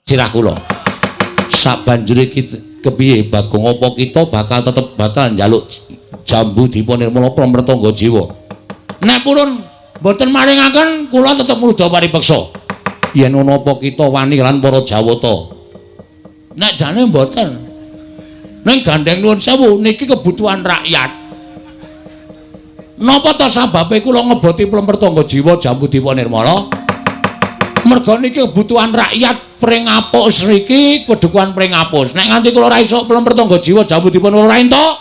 sirah kula. Sabanjure kepiye Bagong apa kita bakal njaluk jambu Dipa Nirmala Pramrtangga Jiwa. Nek purun mboten maringaken kula tetep mrudha paripeksa. Yen ana apa kita wani lan para Jawata. Nek jane mboten. Ning gandeng nuwun sewu niki kebutuhan rakyat. Napa ta sababe kula ngeboti Pramrtangga Jiwa jambu Dipa Nirmala? Merga niki kebutuhan rakyat pring apus niki kedukuhan pring apus. Nek nganti kula ora iso Pramrtangga Jiwa jambu Dipa Nirmala entuk,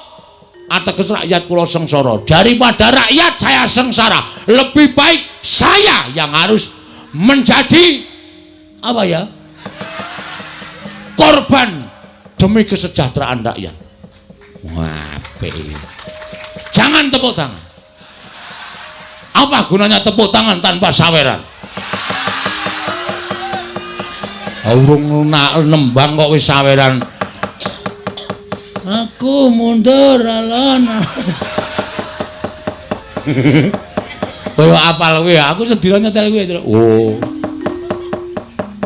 ateges rakyat kula sengsara. Daripada rakyat saya sengsara, lebih baik saya yang harus menjadi apa ya? Korban demi kesejahteraan rakyat. Wah, jangan tepuk tangan. Apa gunanya tepuk tangan tanpa saweran? Urung nembang kok wis saweran. Aku mundur alon. Kowe apal kowe, aku sedira nyetel kowe. Oh.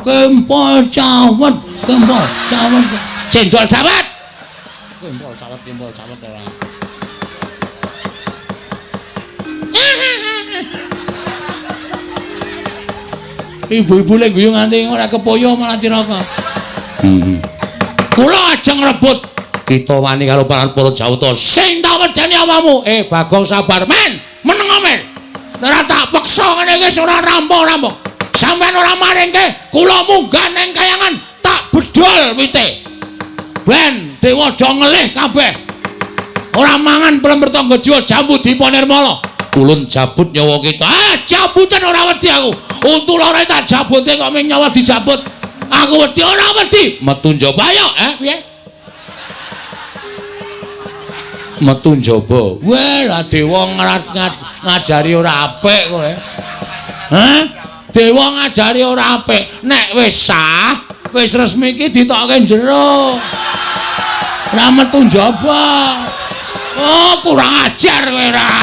Kempol cawet, kempol cawet. Cendol cawet. Kempol cawet ora. Ibu-ibu le guyu nganti ora kepoyo malah ciraka. Kula ajeng rebut kita wani karo para Jawata sing tak wedeni awakmu. Bagong sabar men, meneng men. Ora tak peksa ngene iki ora rampung-rampung. Sampeyan ora maringke, kula munggah ning kayangan tak bedol wite. Ben dewa do ngelih kabeh. Ora mangan Pramrtangga Jiwa jambu Dipa Nirmala. Ulun jabut nyawa kita. Jabutan ora wedi aku. Untu loro tak jabute kok ming nyawa dijabut. Aku wedi ora wedi. Metu njaba ayo, piye? Metu njaba. Weh, lah dewa ngajari ora apik kowe. Hah? Dewa ngajari ora apik. Nek wis sah, wis resmi iki ditokke jero. Ora metu njaba. Oh, kurang ajar kowe ra.